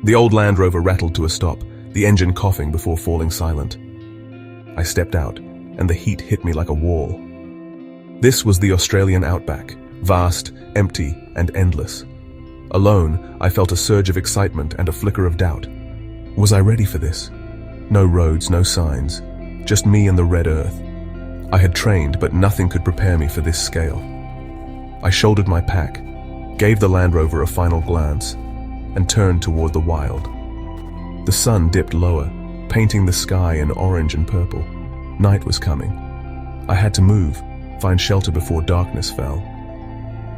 The old Land Rover rattled to a stop, the engine coughing before falling silent. I stepped out, and the heat hit me like a wall. This was the Australian Outback, vast, empty, and endless. Alone, I felt a surge of excitement and a flicker of doubt. Was I ready for this? No roads, no signs, just me and the red earth. I had trained, but nothing could prepare me for this scale. I shouldered my pack, gave the Land Rover a final glance, and turned toward the wild. The sun dipped lower, painting the sky in orange and purple. Night was coming. I had to move, find shelter before darkness fell.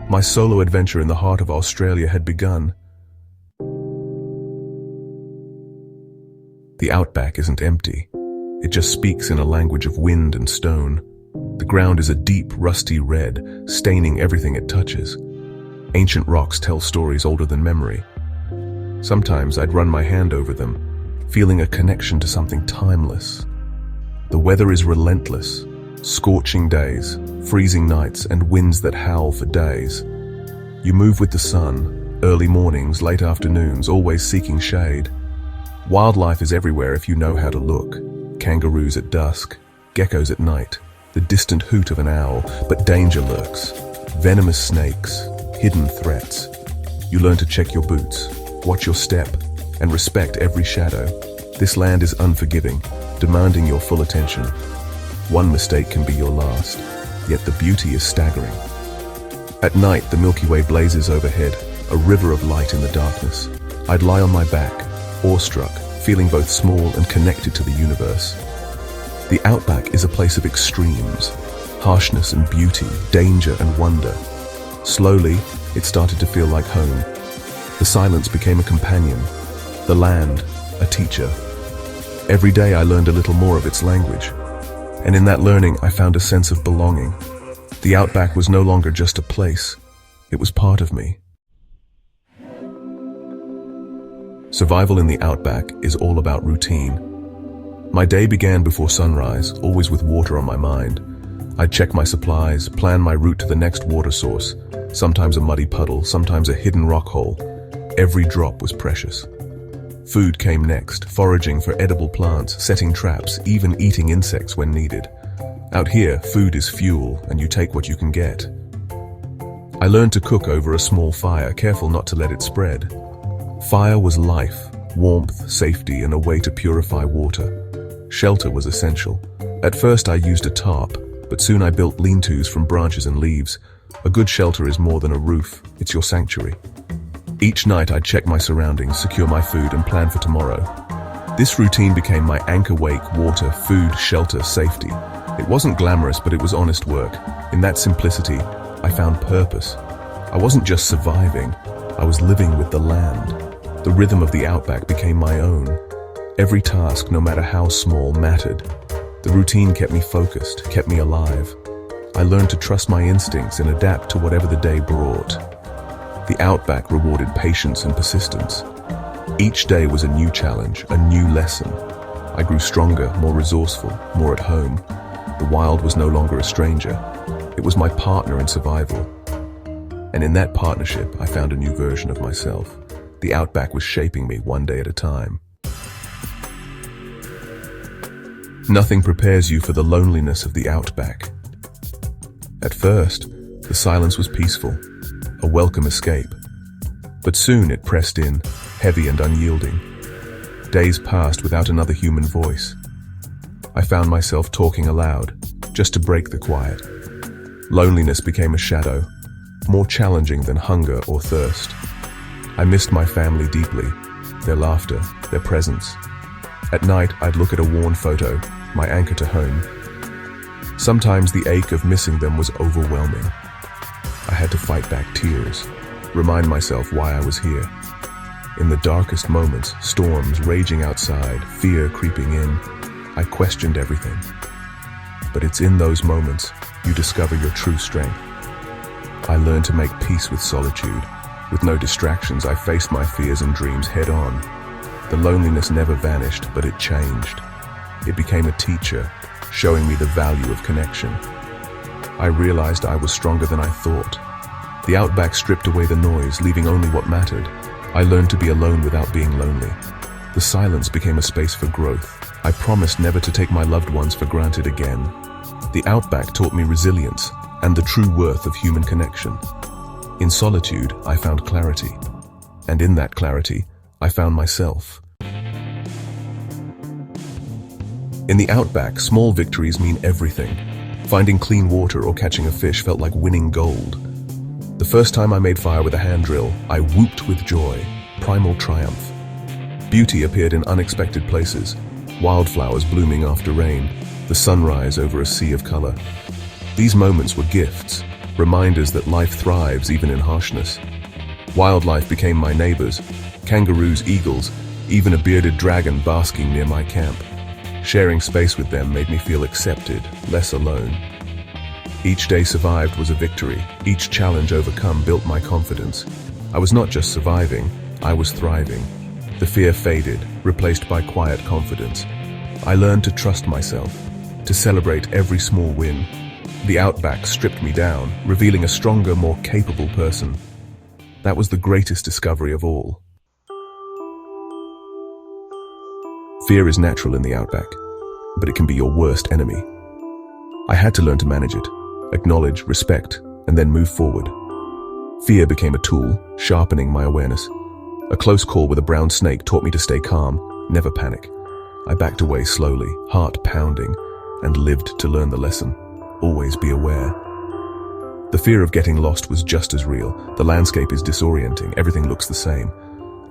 My solo adventure in the heart of Australia had begun. The Outback isn't empty. It just speaks in a language of wind and stone. The ground is a deep, rusty red, staining everything it touches. Ancient rocks tell stories older than memory. Sometimes I'd run my hand over them, feeling a connection to something timeless. The weather is relentless. Scorching days, freezing nights, and winds that howl for days. You move with the sun, early mornings, late afternoons, always seeking shade. Wildlife is everywhere if you know how to look. Kangaroos at dusk, geckos at night, the distant hoot of an owl, but danger lurks. Venomous snakes, hidden threats. You learn to check your boots, watch your step, and respect every shadow. This land is unforgiving, demanding your full attention. One mistake can be your last, yet the beauty is staggering. At night, the Milky Way blazes overhead, a river of light in the darkness. I'd lie on my back, awestruck, feeling both small and connected to the universe. The Outback is a place of extremes, harshness and beauty, danger and wonder. Slowly, it started to feel like home. The silence became a companion, the land, a teacher. Every day I learned a little more of its language, and in that learning I found a sense of belonging. The Outback was no longer just a place, it was part of me. Survival in the Outback is all about routine. My day began before sunrise, always with water on my mind. I'd check my supplies, plan my route to the next water source, sometimes a muddy puddle, sometimes a hidden rock hole. Every drop was precious. Food came next, foraging for edible plants, setting traps, even eating insects when needed. Out here, food is fuel, and you take what you can get. I learned to cook over a small fire, careful not to let it spread. Fire was life, warmth, safety, and a way to purify water. Shelter was essential. At first I used a tarp, but soon I built lean-tos from branches and leaves. A good shelter is more than a roof, it's your sanctuary. Each night I'd check my surroundings, secure my food, and plan for tomorrow. This routine became my anchor: wake, water, food, shelter, safety. It wasn't glamorous, but it was honest work. In that simplicity, I found purpose. I wasn't just surviving, I was living with the land. The rhythm of the Outback became my own. Every task, no matter how small, mattered. The routine kept me focused, kept me alive. I learned to trust my instincts and adapt to whatever the day brought. The Outback rewarded patience and persistence. Each day was a new challenge, a new lesson. I grew stronger, more resourceful, more at home. The wild was no longer a stranger. It was my partner in survival. And in that partnership, I found a new version of myself. The Outback was shaping me one day at a time. Nothing prepares you for the loneliness of the Outback. At first, the silence was peaceful, a welcome escape. But soon it pressed in, heavy and unyielding. Days passed without another human voice. I found myself talking aloud, just to break the quiet. Loneliness became a shadow, more challenging than hunger or thirst. I missed my family deeply, their laughter, their presence. At night, I'd look at a worn photo, my anchor to home. Sometimes the ache of missing them was overwhelming. I had to fight back tears, remind myself why I was here. In the darkest moments, storms raging outside, fear creeping in, I questioned everything. But it's in those moments you discover your true strength. I learned to make peace with solitude. With no distractions, I faced my fears and dreams head on. The loneliness never vanished, but it changed. It became a teacher, showing me the value of connection. I realized I was stronger than I thought. The Outback stripped away the noise, leaving only what mattered. I learned to be alone without being lonely. The silence became a space for growth. I promised never to take my loved ones for granted again. The Outback taught me resilience and the true worth of human connection. In solitude, I found clarity. And in that clarity, I found myself. In the Outback, small victories mean everything. Finding clean water or catching a fish felt like winning gold. The first time I made fire with a hand drill, I whooped with joy, primal triumph. Beauty appeared in unexpected places, wildflowers blooming after rain, the sunrise over a sea of color. These moments were gifts, reminders that life thrives even in harshness. Wildlife became my neighbors, kangaroos, eagles, even a bearded dragon basking near my camp. Sharing space with them made me feel accepted, less alone. Each day survived was a victory. Each challenge overcome built my confidence. I was not just surviving, I was thriving. The fear faded, replaced by quiet confidence. I learned to trust myself, to celebrate every small win. The Outback stripped me down, revealing a stronger, more capable person. That was the greatest discovery of all. Fear is natural in the Outback, but it can be your worst enemy. I had to learn to manage it, acknowledge, respect, and then move forward. Fear became a tool, sharpening my awareness. A close call with a brown snake taught me to stay calm, never panic. I backed away slowly, heart pounding, and lived to learn the lesson. Always be aware. The fear of getting lost was just as real. The landscape is disorienting, everything looks the same.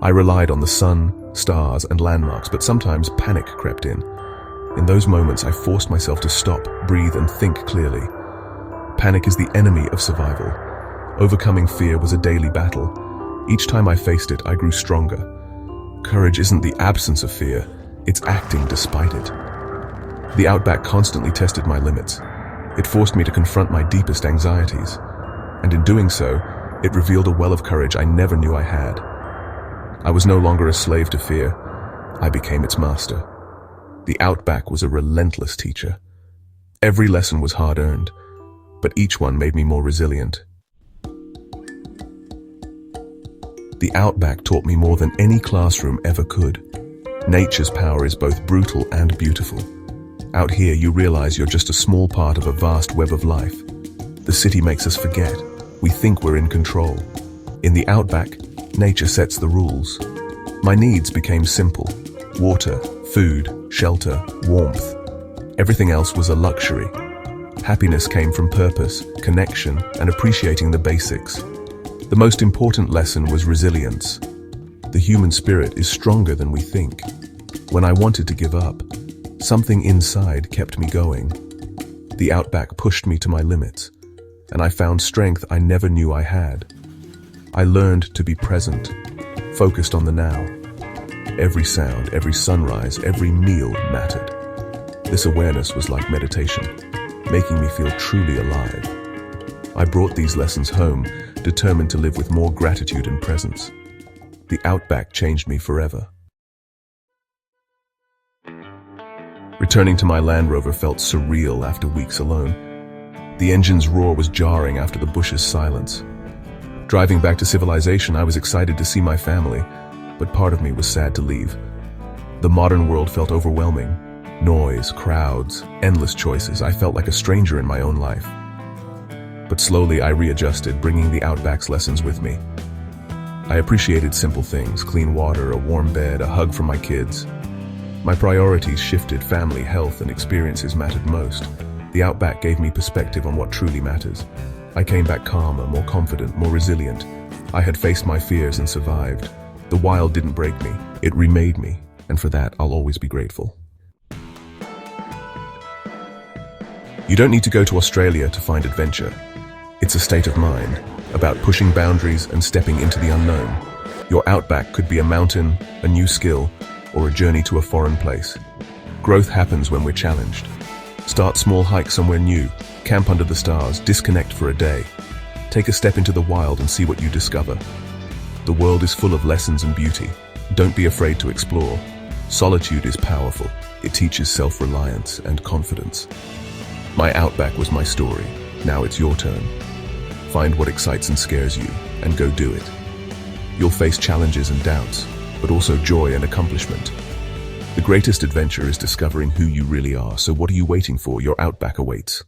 I relied on the sun, stars, and landmarks, but sometimes panic crept in. In those moments, I forced myself to stop, breathe, and think clearly. Panic is the enemy of survival. Overcoming fear was a daily battle. Each time I faced it, I grew stronger. Courage isn't the absence of fear, it's acting despite it. The Outback constantly tested my limits. It forced me to confront my deepest anxieties. And in doing so, it revealed a well of courage I never knew I had. I was no longer a slave to fear. I became its master. The Outback was a relentless teacher. Every lesson was hard-earned, but each one made me more resilient. The Outback taught me more than any classroom ever could. Nature's power is both brutal and beautiful. Out here, you realize you're just a small part of a vast web of life. The city makes us forget. We think we're in control. In the Outback, nature sets the rules. My needs became simple. Water, food, shelter, warmth. Everything else was a luxury. Happiness came from purpose, connection, and appreciating the basics. The most important lesson was resilience. The human spirit is stronger than we think. When I wanted to give up, something inside kept me going. The Outback pushed me to my limits, and I found strength I never knew I had. I learned to be present, focused on the now. Every sound, every sunrise, every meal mattered. This awareness was like meditation, making me feel truly alive. I brought these lessons home, determined to live with more gratitude and presence. The Outback changed me forever. Returning to my Land Rover felt surreal after weeks alone. The engine's roar was jarring after the bush's silence. Driving back to civilization, I was excited to see my family, but part of me was sad to leave. The modern world felt overwhelming. Noise, crowds, endless choices. I felt like a stranger in my own life. But slowly I readjusted, bringing the Outback's lessons with me. I appreciated simple things, clean water, a warm bed, a hug from my kids. My priorities shifted. Family, health, and experiences mattered most. The Outback gave me perspective on what truly matters. I came back calmer, more confident, more resilient. I had faced my fears and survived. The wild didn't break me, it remade me, and for that I'll always be grateful. You don't need to go to Australia to find adventure. It's a state of mind, about pushing boundaries and stepping into the unknown. Your Outback could be a mountain, a new skill, or a journey to a foreign place. Growth happens when we're challenged. Start small, hike somewhere new, camp under the stars, disconnect for a day. Take a step into the wild and see what you discover. The world is full of lessons and beauty. Don't be afraid to explore. Solitude is powerful. It teaches self-reliance and confidence. My Outback was my story. Now it's your turn. Find what excites and scares you, and go do it. You'll face challenges and doubts, but also joy and accomplishment. The greatest adventure is discovering who you really are, so what are you waiting for? Your Outback awaits.